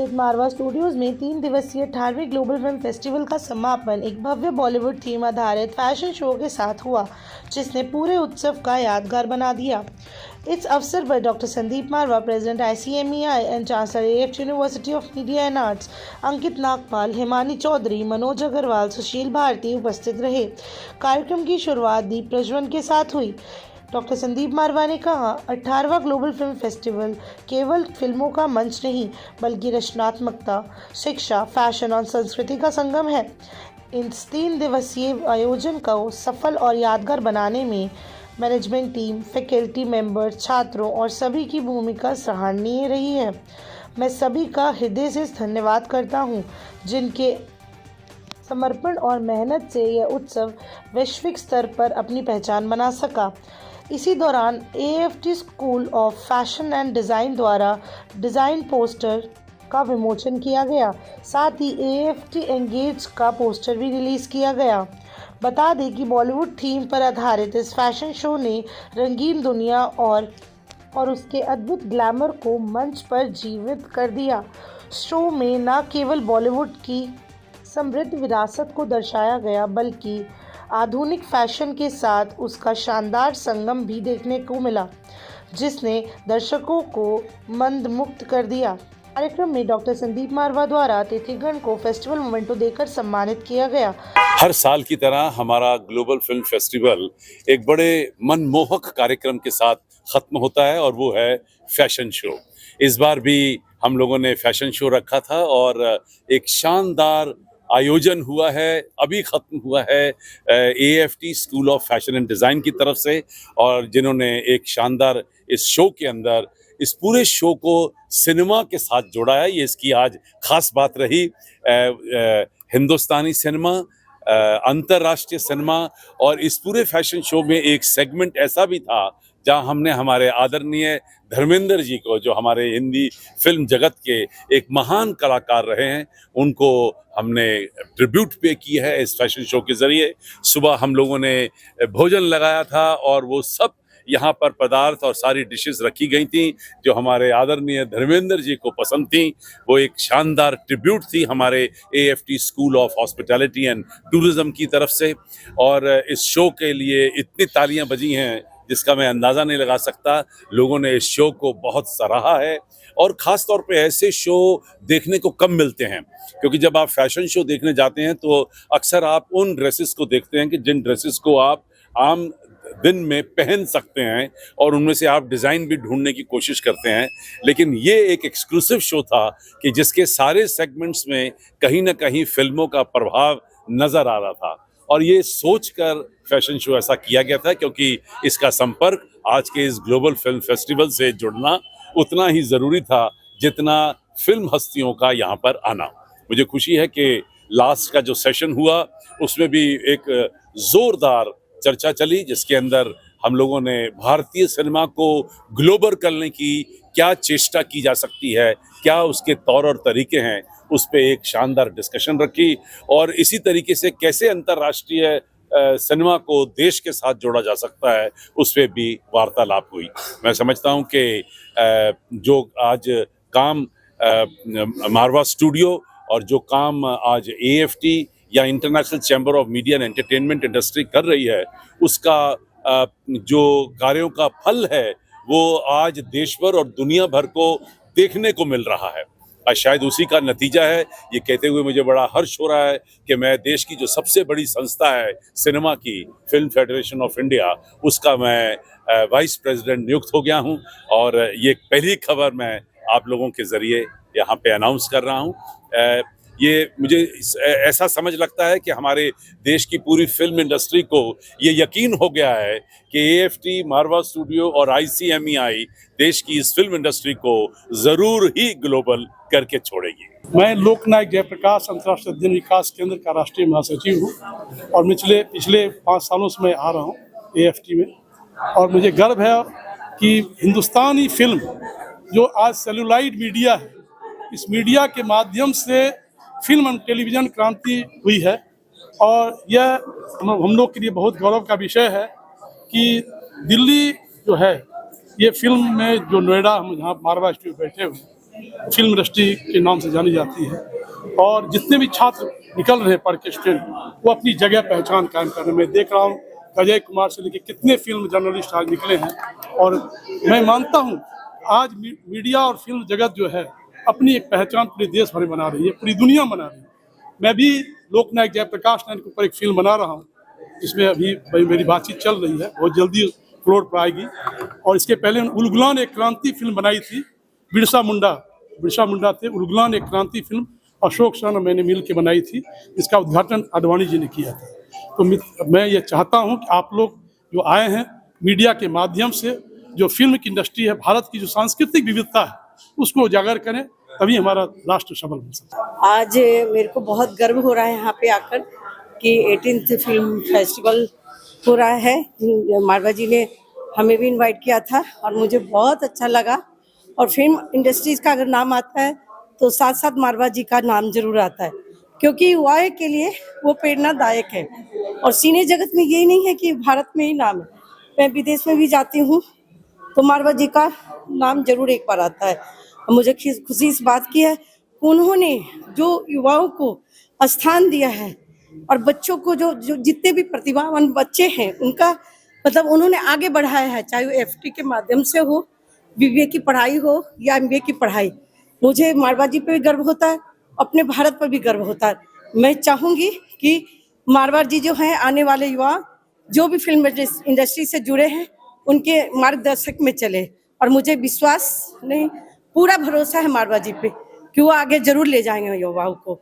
स्थित मारवा स्टूडियोज में 3 दिवसीय 18वीं ग्लोबल फिल्म फेस्टिवल का समापन एक भव्य बॉलीवुड थीम आधारित फैशन शो के साथ हुआ, जिसने पूरे उत्सव का यादगार बना दिया। इस अवसर पर doctor Sandeep Marwah, president ICMEI and chancellor AFT university of media and arts, Ankit Nagpal, Himani Chaudhary, Manoj Agarwal, Sushil Bharti उपस्थित रहे। कार्यक्रम की शुरुआत दीप प्रज्वलन के साथ हुई। डॉक्टर संदीप मारवा ने कहा, 18वां ग्लोबल फिल्म फेस्टिवल केवल फिल्मों का मंच नहीं, बल्कि रचनात्मकता, शिक्षा, फैशन और संस्कृति का संगम है। इस 3 दिवसीय आयोजन को सफल और यादगार बनाने में मैनेजमेंट टीम, फैकल्टी मेंबर, छात्रों और सभी की भूमिका सराहनीय रही है। मैं सभी का हृदय से धन्यवाद करता हूं, जिनके समर्पण और मेहनत से यह उत्सव वैश्विक स्तर पर अपनी पहचान बना सका। इसी दौरान AFT school of fashion and design द्वारा डिज़ाइन पोस्टर का विमोचन किया गया। साथ ही AFT एंगेज का पोस्टर भी रिलीज़ किया गया। बता दें कि बॉलीवुड थीम पर आधारित इस फैशन शो ने रंगीन दुनिया और उसके अद्भुत ग्लैमर को मंच पर जीवित कर दिया। शो में न केवल बॉलीवुड की समृद्ध विरासत को दर्शाया गया, बल्कि आधुनिक फैशन के साथ उसका शानदार संगम भी देखने को मिला, जिसने दर्शकों को मंत्रमुग्ध कर दिया। कार्यक्रम में डॉक्टर संदीप मारवा द्वारा अतिथिगण को फेस्टिवल मोमेंटो देकर सम्मानित किया गया। हर साल की तरह हमारा ग्लोबल फिल्म फेस्टिवल एक बड़े मनमोहक कार्यक्रम के साथ खत्म होता है और वो है फैशन शो। इस बार भी हम लोगों ने फैशन शो रखा था और एक शानदार आयोजन हुआ है, अभी ख़त्म हुआ है AFT school of fashion and design की तरफ से, और जिन्होंने एक शानदार इस शो के अंदर इस पूरे शो को सिनेमा के साथ जोड़ा है। ये इसकी आज ख़ास बात रही। हिंदुस्तानी सिनेमा, अंतर्राष्ट्रीय सिनेमा, और इस पूरे फैशन शो में एक सेगमेंट ऐसा भी था जहां हमने हमारे आदरणीय धर्मेंद्र जी को, जो हमारे हिंदी फिल्म जगत के एक महान कलाकार रहे हैं, उनको हमने ट्रिब्यूट पे की है इस फैशन शो के ज़रिए। सुबह हम लोगों ने भोजन लगाया था और वो सब यहाँ पर पदार्थ और सारी डिशेस रखी गई थी जो हमारे आदरणीय धर्मेंद्र जी को पसंद थी। वो एक शानदार ट्रिब्यूट थी हमारे AFT school of hospitality and tourism की तरफ से। और इस शो के लिए इतनी तालियां बजी हैं जिसका मैं अंदाज़ा नहीं लगा सकता। लोगों ने इस शो को बहुत सराहा है और ख़ास तौर पे ऐसे शो देखने को कम मिलते हैं, क्योंकि जब आप फैशन शो देखने जाते हैं तो अक्सर आप उन ड्रेसेस को देखते हैं कि जिन ड्रेसेस को आप आम दिन में पहन सकते हैं और उनमें से आप डिज़ाइन भी ढूंढने की कोशिश करते हैं। लेकिन ये एक एक्सक्लूसिव शो था कि जिसके सारे सेगमेंट्स में कहीं ना कहीं फिल्मों का प्रभाव नज़र आ रहा था, और ये सोचकर फैशन शो ऐसा किया गया था क्योंकि इसका संपर्क आज के इस ग्लोबल फिल्म फेस्टिवल से जुड़ना उतना ही ज़रूरी था जितना फिल्म हस्तियों का यहाँ पर आना। मुझे खुशी है कि लास्ट का जो सेशन हुआ उसमें भी एक ज़ोरदार चर्चा चली, जिसके अंदर हम लोगों ने भारतीय सिनेमा को ग्लोबल करने की क्या चेष्टा की जा सकती है, क्या उसके तौर और तरीके हैं, उस पे एक शानदार डिस्कशन रखी, और इसी तरीके से कैसे अंतर्राष्ट्रीय सिनेमा को देश के साथ जोड़ा जा सकता है उस पे भी वार्तालाप हुई। मैं समझता हूँ कि जो आज काम मारवा स्टूडियो और जो काम आज AFT या international chamber of media and entertainment industry कर रही है, उसका जो कार्यों का फल है वो आज देश भर और दुनिया भर को देखने को मिल रहा है। शायद उसी का नतीजा है। ये कहते हुए मुझे बड़ा हर्ष हो रहा है कि मैं देश की जो सबसे बड़ी संस्था है सिनेमा की, फिल्म फेडरेशन ऑफ इंडिया, उसका मैं वाइस प्रेसिडेंट नियुक्त हो गया हूँ, और ये पहली खबर मैं आप लोगों के ज़रिए यहाँ पे अनाउंस कर रहा हूँ। ये मुझे ऐसा समझ लगता है कि हमारे देश की पूरी फिल्म इंडस्ट्री को ये यकीन हो गया है कि AFT, मारवा स्टूडियो और ICMEI देश की इस फिल्म इंडस्ट्री को ज़रूर ही ग्लोबल करके छोड़ेगी। मैं लोकनायक जयप्रकाश अंतर्राष्ट्रीय अध्ययन विकास केंद्र का राष्ट्रीय महासचिव हूँ और पिछले 5 सालों से मैं आ रहा हूँ AFT में, और मुझे गर्व है कि हिंदुस्तानी फिल्म जो आज सेलुलॉइड मीडिया है, इस मीडिया के माध्यम से फिल्म और टेलीविज़न क्रांति हुई है। और यह हम लोग के लिए बहुत गौरव का विषय है कि दिल्ली जो है, ये फिल्म में जो नोएडा हम जहाँ मारवा स्टूडियो बैठे हुए, फिल्म इंडस्ट्री के नाम से जानी जाती है। और जितने भी छात्र निकल रहे हैं पढ़ के स्टूडेंट, वो अपनी जगह पहचान कायम कर रहे हैं। मैं देख रहा हूँ अजय कुमार से लेकर कितने फिल्म जर्नलिस्ट आज निकले हैं। और मैं मानता हूँ आज मीडिया और फिल्म जगत जो है अपनी एक पहचान पूरे देश भर में बना रही है, पूरी दुनिया बना रही है। मैं भी लोकनायक जयप्रकाश नारायण के ऊपर एक फिल्म बना रहा हूँ, जिसमें अभी मेरी बातचीत चल रही है, बहुत जल्दी फ्लोर पर आएगी। और इसके पहले उलगुलान एक क्रांति फिल्म बनाई थी, बिरसा मुंडा थे। उलगुलान एक क्रांति फिल्म अशोक सर मैंने मिल के बनाई थी, जिसका उद्घाटन आडवाणी जी ने किया था। तो मैं ये चाहता हूँ कि आप लोग जो आए हैं मीडिया के माध्यम से, जो फिल्म की इंडस्ट्री है, भारत की जो सांस्कृतिक विविधता है, उसको उजागर करें, तभी हमारा राष्ट्र सबल बन सकता है। आज मेरे को बहुत गर्व हो रहा है यहाँ पे आकर कि 18th फिल्म फेस्टिवल हो रहा है। मारवा जी ने हमें भी इनवाइट किया था और मुझे बहुत अच्छा लगा। और फिल्म इंडस्ट्रीज का अगर नाम आता है तो साथ साथ मारवा जी का नाम जरूर आता है, क्योंकि युवाओं के लिए वो प्रेरणादायक है। और सिने जगत में यही नहीं है कि भारत में ही नाम है, मैं विदेश में भी जाती हूँ तो मारवा जी का नाम जरूर एक बार आता है। मुझे खुशी इस बात की है, उन्होंने जो युवाओं को स्थान दिया है और बच्चों को जो जितने भी प्रतिभावान बच्चे हैं उनका मतलब उन्होंने आगे बढ़ाया है, चाहे वो एफटी के माध्यम से हो, बीबीए की पढ़ाई हो या एमबीए की पढ़ाई। मुझे मारवा जी पे भी गर्व होता है, अपने भारत पर भी गर्व होता है। मैं चाहूँगी कि मारवा जी जो हैं, आने वाले युवा जो भी फिल्म इंडस्ट्री से जुड़े हैं उनके मार्गदर्शक में चले। और मुझे विश्वास नहीं, पूरा भरोसा है मारवा जी पे कि वो आगे जरूर ले जाएंगे युवाओं को।